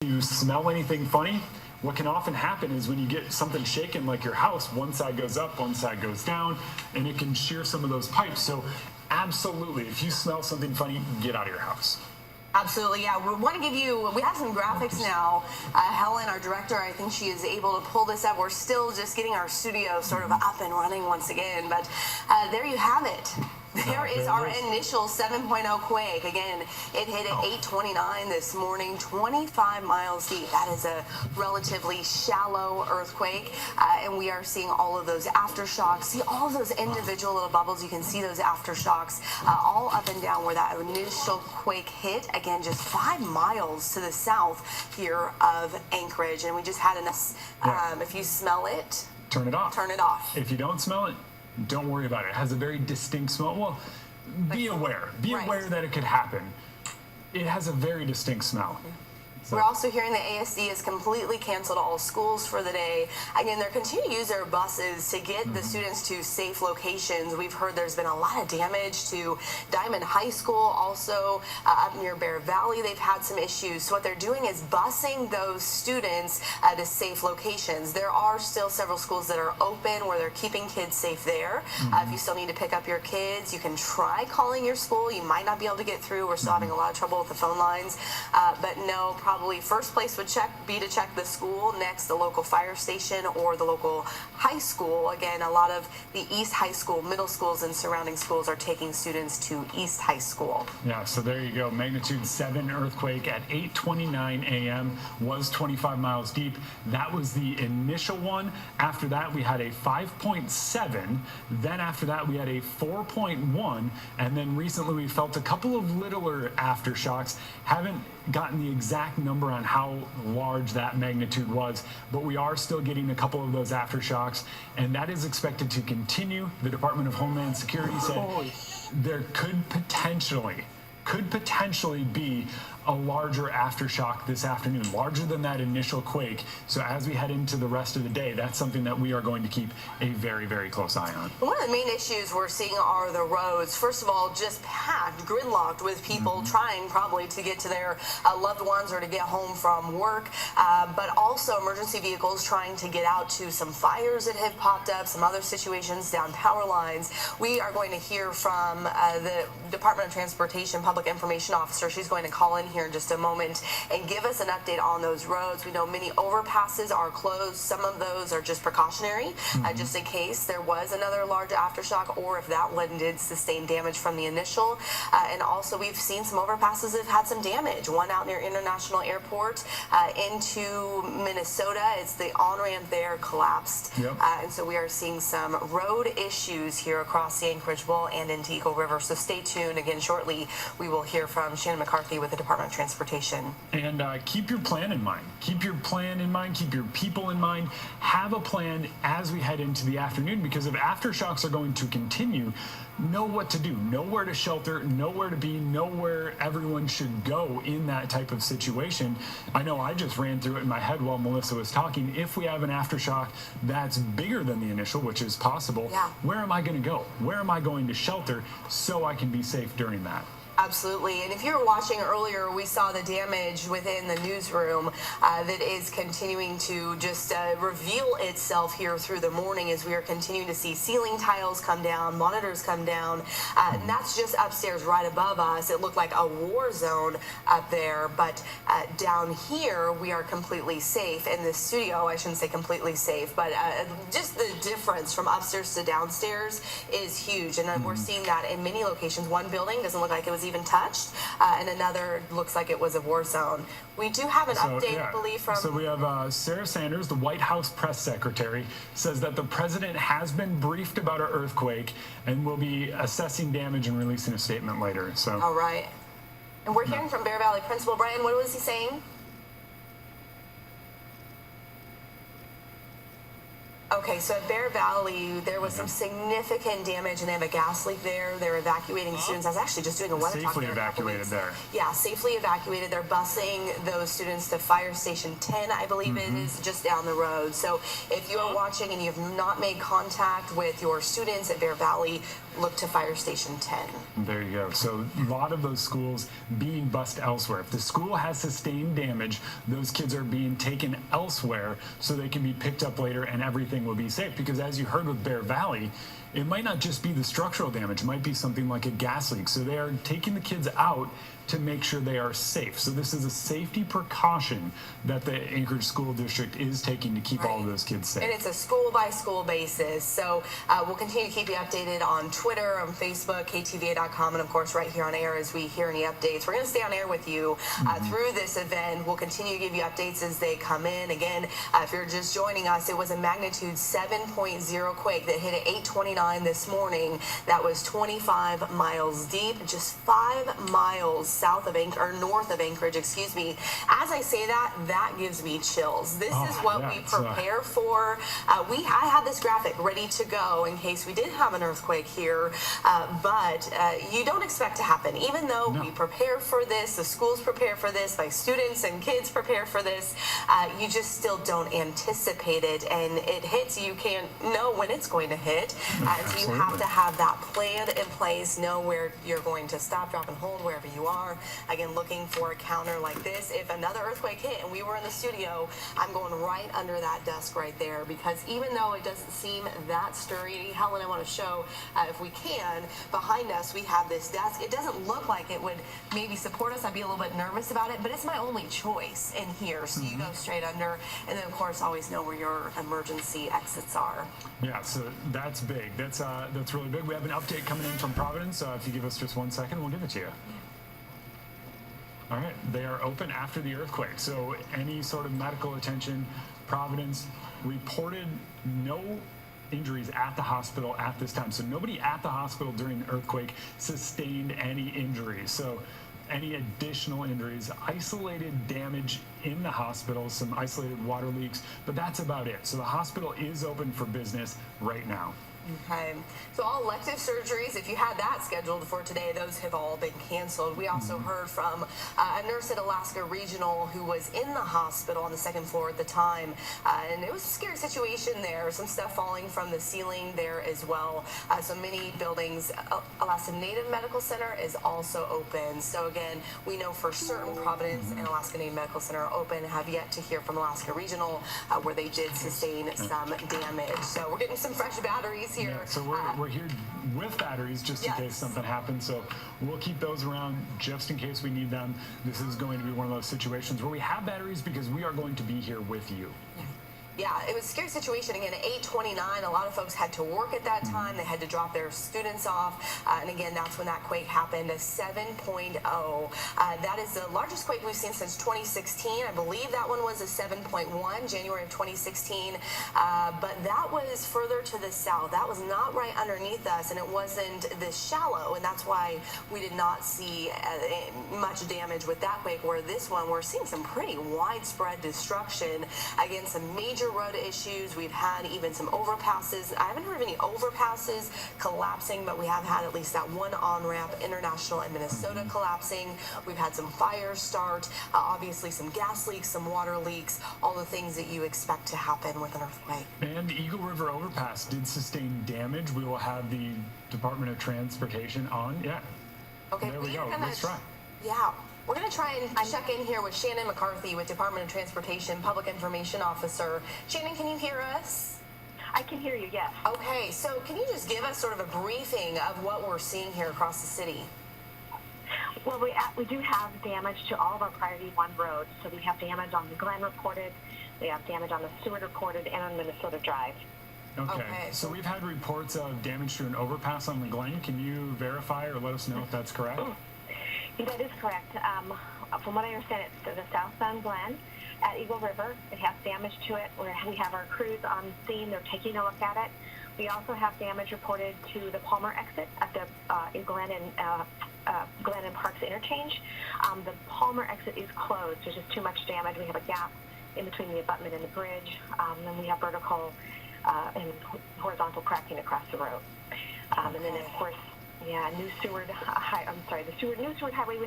you smell anything funny, what can often happen is when you get something shaken like your house, one side goes up, one side goes down, and it can shear some of those pipes. So absolutely, if you smell something funny, get out of your house. Absolutely, yeah. We want to give you, we have some graphics now. Helen, our director, I think she is able to pull this up. We're still just getting our studio sort of up and running once again, but there you have it. There is our initial 7.0 quake. Again, it hit at 8:29 this morning, 25 miles deep. That is a relatively shallow earthquake, and we are seeing all of those aftershocks. See all of those individual little bubbles. You can see those aftershocks all up and down where that initial quake hit. Again, just 5 miles to the south here of Anchorage, and we just had enough. If you smell it, turn it off. Turn it off. If you don't smell it, don't worry about it. It has a very distinct smell. Well, be aware. Be aware that it could happen. It has a very distinct smell. So. We're also hearing the ASD has completely canceled all schools for the day. Again, they're continuing to use their buses to get the students to safe locations. We've heard there's been a lot of damage to Diamond High School. Also, up near Bear Valley, they've had some issues. So what they're doing is busing those students to safe locations. There are still several schools that are open where they're keeping kids safe there. If you still need to pick up your kids, you can try calling your school. You might not be able to get through. We're still having a lot of trouble with the phone lines. But no, probably first place would be to check the school, next the local fire station or the local high school. Again, a lot of the East High School, middle schools and surrounding schools are taking students to East High School. Yeah, so there you go. Magnitude 7 earthquake at 8:29 a.m. was 25 miles deep. That was the initial one. After that, we had a 5.7. Then after that, we had a 4.1. And then recently, we felt a couple of littler aftershocks. Haven't gotten the exact number on how large that magnitude was, but we are still getting a couple of those aftershocks, and that is expected to continue. The Department of Homeland Security said there could potentially be a larger aftershock this afternoon, larger than that initial quake. So as we head into the rest of the day, that's something that we are going to keep a very, very close eye on. One of the main issues we're seeing are the roads. First of all, just packed, gridlocked with people trying probably to get to their loved ones or to get home from work, but also emergency vehicles trying to get out to some fires that have popped up, some other situations down power lines. We are going to hear from the Department of Transportation Public Information Officer. She's going to call in here in just a moment and give us an update on those roads. We know many overpasses are closed. Some of those are just precautionary, just in case there was another large aftershock or if that one did sustain damage from the initial. And also we've seen some overpasses that have had some damage. One out near International Airport into Minnesota. It's the on-ramp there collapsed. And so we are seeing some road issues here across the Anchorage Bowl and into Eagle River. So stay tuned. Again, shortly we will hear from Shannon McCarthy with the Department of Transportation. And keep your plan in mind. Keep your plan in mind. Keep your people in mind. Have a plan as we head into the afternoon, because if aftershocks are going to continue, know what to do, know where to shelter, know where to be, know where everyone should go in that type of situation. I know I just ran through it in my head while Melissa was talking. If we have an aftershock that's bigger than the initial, which is possible, where am I going to go? Where am I going to shelter so I can be safe during that? Absolutely. And if you were watching earlier, we saw the damage within the newsroom that is continuing to just reveal itself here through the morning as we are continuing to see ceiling tiles come down, monitors come down. And that's just upstairs right above us. It looked like a war zone up there. But down here, we are completely safe. In the studio, I shouldn't say completely safe, but just the difference from upstairs to downstairs is huge. And we're seeing that in many locations. One building doesn't look like it was even touched, and another looks like it was a war zone. We do have an update, I believe, from... So we have Sarah Sanders, the White House press secretary, says that the president has been briefed about our earthquake and will be assessing damage and releasing a statement later. So. All right. And we're hearing from Bear Valley Principal Brian. What was he saying? Okay, so at Bear Valley, there was some significant damage, and they have a gas leak there. They're evacuating students. I was actually just doing a weather talk Safely there a couple evacuated weeks. there. Yeah, safely evacuated. They're busing those students to Fire Station 10, I believe it is, just down the road. So if you are watching and you have not made contact with your students at Bear Valley, look to Fire Station 10. There you go. So a lot of those schools being bused elsewhere. If the school has sustained damage, those kids are being taken elsewhere so they can be picked up later and everything will be safe. Because as you heard with Bear Valley, it might not just be the structural damage, it might be something like a gas leak. So they are taking the kids out to make sure they are safe. So this is a safety precaution that the Anchorage School District is taking to keep all of those kids safe. And it's a school by school basis. So we'll continue to keep you updated on Twitter, on Facebook, ktva.com, and of course right here on air as we hear any updates. We're going to stay on air with you through this event. We'll continue to give you updates as they come in. Again, if you're just joining us, it was a magnitude 7.0 quake that hit at 8:29 this morning. That was 25 miles deep, just 5 miles south of north of Anchorage, excuse me. As I say that, that gives me chills. This is what we prepare for. I had this graphic ready to go in case we did have an earthquake here, but you don't expect to happen. Even though we prepare for this, the schools prepare for this, my students and kids prepare for this, you just still don't anticipate it, and it hits. You can't know when it's going to hit, so you have to have that plan in place, know where you're going to stop, drop, and hold wherever you are. Again, looking for a counter like this. If another earthquake hit and we were in the studio, I'm going right under that desk right there, because even though it doesn't seem that sturdy, Helen, I want to show, if we can, behind us we have this desk. It doesn't look like it would maybe support us. I'd be a little bit nervous about it, but it's my only choice in here. So you go straight under, and then of course always know where your emergency exits are. Yeah, so that's big. That's really big. We have an update coming in from Providence. If you give us just 1 second, we'll give it to you. All right, they are open after the earthquake. So any sort of medical attention, Providence reported no injuries at the hospital at this time. So nobody at the hospital during the earthquake sustained any injuries. So any additional injuries, isolated damage in the hospital, some isolated water leaks, but that's about it. So the hospital is open for business right now. Okay, so all elective surgeries, if you had that scheduled for today, those have all been canceled. We also heard from a nurse at Alaska Regional who was in the hospital on the second floor at the time, and it was a scary situation there. Some stuff falling from the ceiling there as well. So many buildings. Alaska Native Medical Center is also open. So again, we know for certain Providence and Alaska Native Medical Center are open. Have yet to hear from Alaska Regional where they did sustain some damage. So we're getting some fresh batteries here. Yeah, so we're here with batteries just in case something happens. So we'll keep those around just in case we need them. This is going to be one of those situations where we have batteries because we are going to be here with you. Yeah, it was a scary situation. Again, at 8:29, a lot of folks had to work at that time. They had to drop their students off. And again, that's when that quake happened, a 7.0. That is the largest quake we've seen since 2016. I believe that one was a 7.1, January of 2016. But that was further to the south. That was not right underneath us, and it wasn't this shallow. And that's why we did not see much damage with that quake, where this one, we're seeing some pretty widespread destruction. Again, some major road issues. We've had even some overpasses. I haven't heard of any overpasses collapsing, but we have had at least that one on-ramp, International in Minnesota, collapsing. We've had some fires start, obviously some gas leaks, some water leaks, all the things that you expect to happen with an earthquake. And the Eagle River overpass did sustain damage. We will have the Department of Transportation on. Yeah. Okay, there we go. Let's try. Yeah. We're going to try and check in here with Shannon McCarthy with Department of Transportation, Public Information Officer. Shannon, can you hear us? I can hear you, yes. Okay, so can you just give us sort of a briefing of what we're seeing here across the city? Well, we do have damage to all of our Priority 1 roads. So we have damage on the Glen reported, we have damage on the Seward reported, and on Minnesota Drive. Okay, so we've had reports of damage to an overpass on the Glen. Can you verify or let us know if that's correct? That is correct. From what I understand, it's the southbound Glen at Eagle River. It has damage to it. We have our crews on scene. They're taking a look at it. We also have damage reported to the Palmer exit at the Glen and Parks interchange. The Palmer exit is closed. There's just too much damage. We have a gap in between the abutment and the bridge. Then we have vertical and horizontal cracking across the road. And then, of course, new Seward New Seward Highway.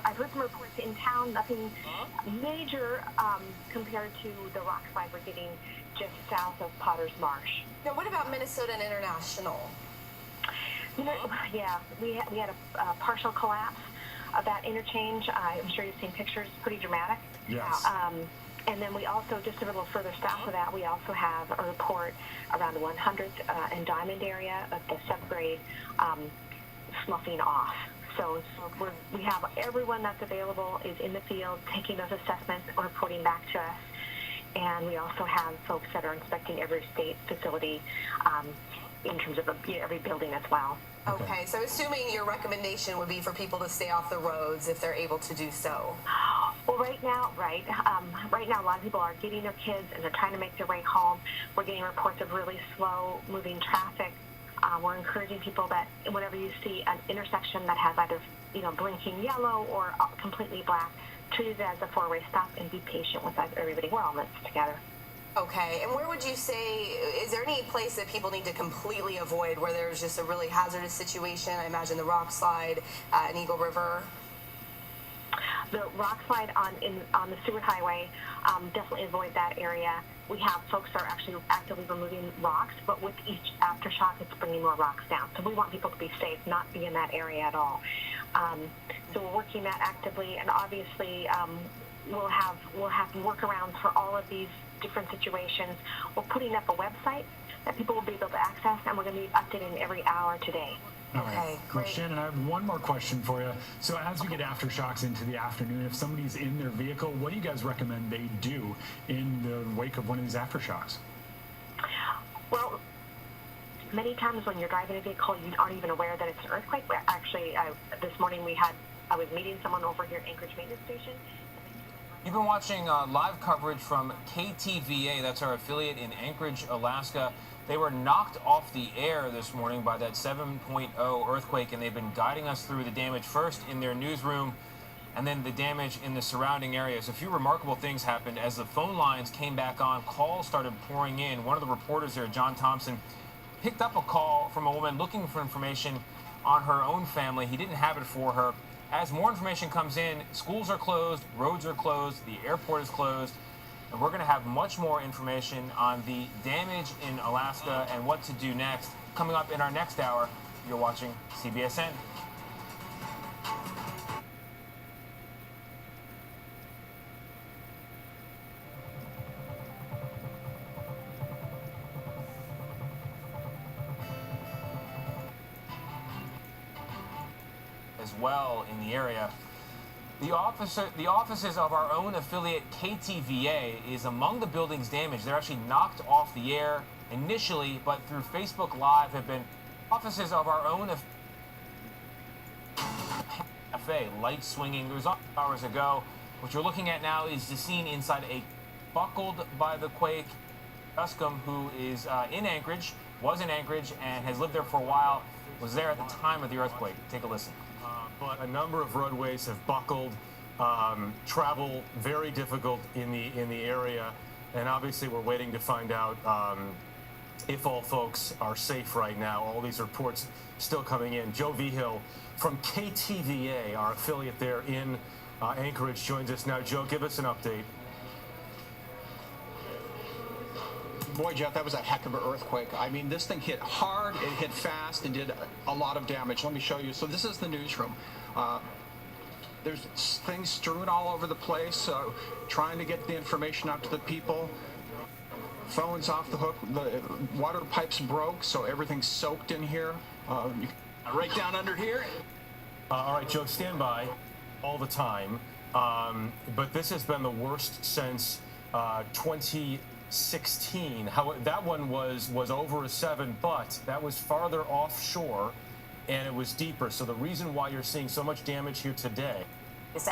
I've heard some reports in town, nothing major compared to the rock slide we're getting just south of Potter's Marsh. Now, what about Minnesota and International? Yeah, we had a partial collapse of that interchange. I'm sure you've seen pictures, pretty dramatic. Yes. And then we also, just a little further south of that, we also have a report around the 100th and Diamond area of the subgrade sloughing off. So we have everyone that's available is in the field taking those assessments and reporting back to us. And we also have folks that are inspecting every state facility in terms of every building as well. Okay, so assuming your recommendation would be for people to stay off the roads if they're able to do so. Well, right now, a lot of people are getting their kids and they're trying to make their way home. We're getting reports of really slow moving traffic. We're encouraging people that whenever you see an intersection that has either blinking yellow or completely black, treat it as a four-way stop and be patient with everybody. We're all in this together. Okay, and where would you say, is there any place that people need to completely avoid where there's just a really hazardous situation? I imagine the rock slide in Eagle River. The rock slide on the Seward Highway, definitely avoid that area. We have folks that are actually actively removing rocks, but with each aftershock, it's bringing more rocks down. So we want people to be safe, not be in that area at all. So we're working that actively, and obviously we'll have workarounds for all of these different situations. We're putting up a website that people will be able to access, and we're going to be updating every hour today. All right. Well, Shannon, I have one more question for you. So as we get aftershocks into the afternoon, if somebody's in their vehicle, what do you guys recommend they do in the wake of one of these aftershocks? Well, many times when you're driving a vehicle, you aren't even aware that it's an earthquake. Actually, this morning I was meeting someone over here at Anchorage Maintenance Station. You've been watching live coverage from KTVA, that's our affiliate in Anchorage, Alaska. They were knocked off the air this morning by that 7.0 earthquake, and they've been guiding us through the damage first in their newsroom and then the damage in the surrounding areas. A few remarkable things happened. As the phone lines came back on, calls started pouring in. One of the reporters there, John Thompson, picked up a call from a woman looking for information on her own family. He didn't have it for her. As more information comes in, schools are closed, roads are closed, the airport is closed, and we're going to have much more information on the damage in Alaska and what to do next. Coming up in our next hour, you're watching CBSN. As well in the area. The offices of our own affiliate KTVA is among the buildings damaged. They're actually knocked off the air initially, but through Facebook Live have been offices of our own cafe, light swinging. It was hours ago. What you're looking at now is the scene inside a buckled by the quake. Uscombe, who is in Anchorage, was in Anchorage, and has lived there for a while, was there at the time of the earthquake. Take a listen. But a number of roadways have buckled, travel very difficult in the area, and obviously we're waiting to find out if all folks are safe right now. All these reports still coming in. Joe Vigil from KTVA, our affiliate there in Anchorage, joins us now. Joe, give us an update. Boy, Jeff, that was a heck of an earthquake. I mean, this thing hit hard, it hit fast, and did a lot of damage. Let me show you. So this is the newsroom. There's things strewn all over the place, trying to get the information out to the people. Phone's off the hook. The water pipes broke, so everything's soaked in here. Right down under here. All right, Joe, stand by all the time. But this has been the worst since 2016. How that one was over a 7, but that was farther offshore and it was deeper. So the reason why you're seeing so much damage here today.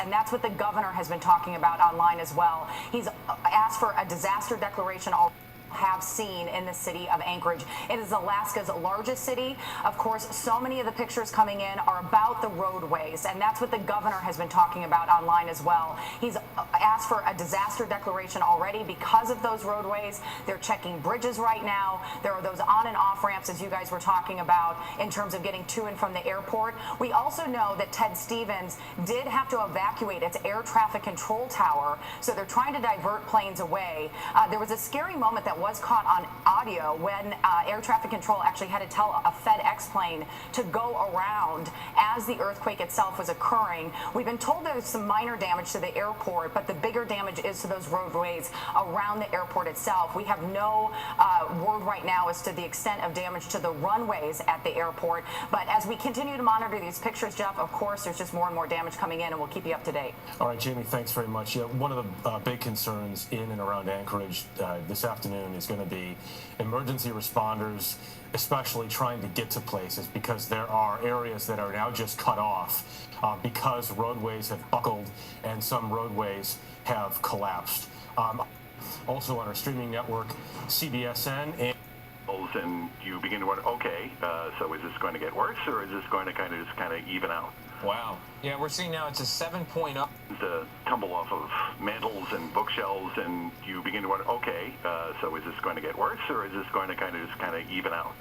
And that's what the governor has been talking about online as well. He's asked for a disaster declaration. All have seen in the city of Anchorage. It is Alaska's largest city. Of course, so many of the pictures coming in are about the roadways, and that's what the governor has been talking about online as well. He's asked for a disaster declaration already because of those roadways. They're checking bridges right now. There are those on and off ramps, as you guys were talking about, in terms of getting to and from the airport. We also know that Ted Stevens did have to evacuate its air traffic control tower, so they're trying to divert planes away. There was a scary moment that was caught on audio when air traffic control actually had to tell a FedEx plane to go around as the earthquake itself was occurring. We've been told there's some minor damage to the airport, but the bigger damage is to those roadways around the airport itself. We have no word right now as to the extent of damage to the runways at the airport, but as we continue to monitor these pictures, Jeff, of course, there's just more and more damage coming in, and we'll keep you up to date. All right, Jamie, thanks very much. Yeah, one of the big concerns in and around Anchorage this afternoon is going to be emergency responders, especially trying to get to places, because there are areas that are now just cut off because roadways have buckled and some roadways have collapsed. Also on our streaming network, CBSN and you begin to wonder, okay, so is this going to get worse, or is this going to kind of even out? Wow. Yeah, we're seeing now it's a 7.0. To tumble off of mantles and bookshelves, and you begin to wonder, okay, so is this going to get worse, or is this going to kind of even out?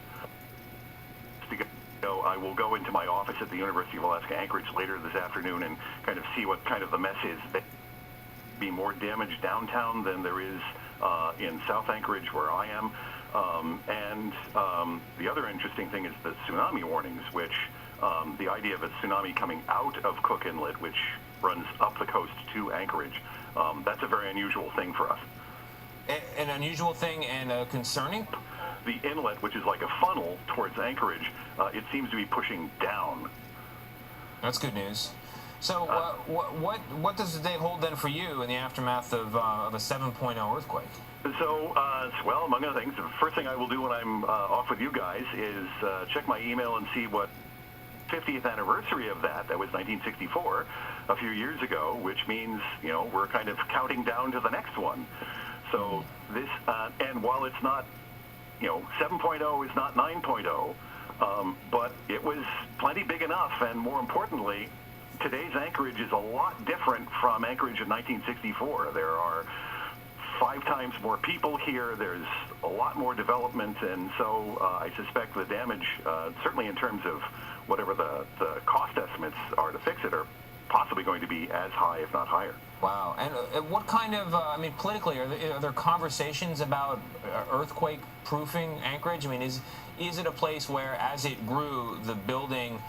So I will go into my office at the University of Alaska Anchorage later this afternoon and kind of see what kind of the mess is. There be more damage downtown than there is in South Anchorage, where I am. And the other interesting thing is the tsunami warnings, which the idea of a tsunami coming out of Cook Inlet, which runs up the coast to Anchorage, that's a very unusual thing for us. An unusual thing and concerning? The inlet, which is like a funnel towards Anchorage, it seems to be pushing down. That's good news. So what does the day hold then for you in the aftermath of a 7.0 earthquake? So, well, among other things, the first thing I will do when I'm off with you guys is check my email and see what 50th anniversary of that was 1964, a few years ago, which means, we're kind of counting down to the next one. So this, and while it's not, 7.0 is not 9.0, but it was plenty big enough, and more importantly, today's Anchorage is a lot different from Anchorage in 1964. There are 5 times more people here. There's a lot more development, and so I suspect the damage, certainly in terms of whatever the cost estimates are to fix it, are possibly going to be as high, if not higher. Wow. And what kind of, politically, are there conversations about earthquake-proofing Anchorage? Is it a place where, as it grew, the building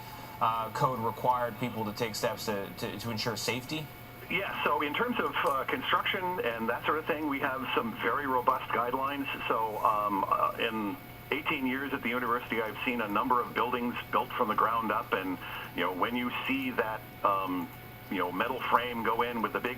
code required people to take steps to ensure safety? Yeah, so in terms of construction and that sort of thing, we have some very robust guidelines. So in 18 years at the university, I've seen a number of buildings built from the ground up, and when you see that metal frame go in with the big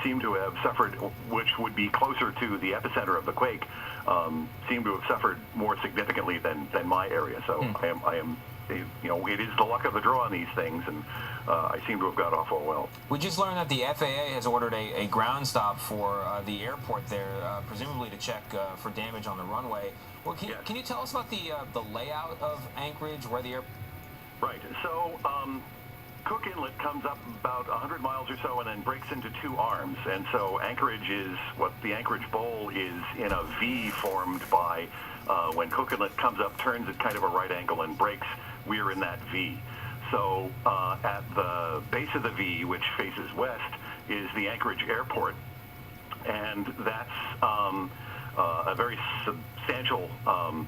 seem to have suffered, which would be closer to the epicenter of the quake, seem to have suffered more significantly than my area. So I am, it is the luck of the draw on these things, and I seem to have got off all well. We just learned that the FAA has ordered a ground stop for the airport there, presumably to check for damage on the runway. Well, can you tell us about the layout of Anchorage, where the airport? Right. So Cook Inlet comes up about 100 miles or so and then breaks into 2 arms. And so Anchorage is what the Anchorage Bowl is in a V formed by when Cook Inlet comes up, turns at kind of a right angle and breaks, we're in that V. So at the base of the V, which faces west, is the Anchorage airport. And that's a very substantial,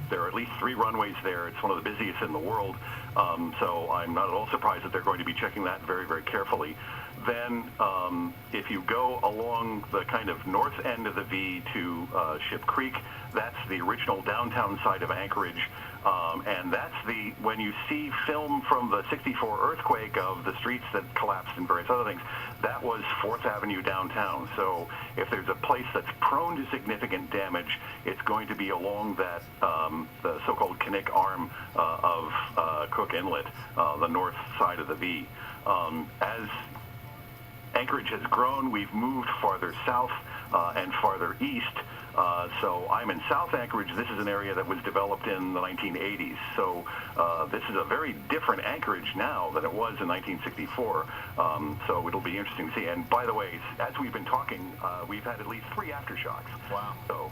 there are at least 3 runways there. It's one of the busiest in the world. So I'm not at all surprised that they're going to be checking that very, very carefully. Then if you go along the kind of north end of the V to Ship Creek, that's the original downtown side of Anchorage. And that's when you see film from the '64 earthquake of the streets that collapsed and various other things, that was 4th Avenue downtown. So if there's a place that's prone to significant damage, it's going to be along that, the so-called Kinnick arm of Cook Inlet, the north side of the V. As Anchorage has grown, we've moved farther south and farther east. So I'm in South Anchorage. This is an area that was developed in the 1980s. So this is a very different Anchorage now than it was in 1964. So it'll be interesting to see. And by the way, as we've been talking, we've had at least 3 aftershocks. Wow. So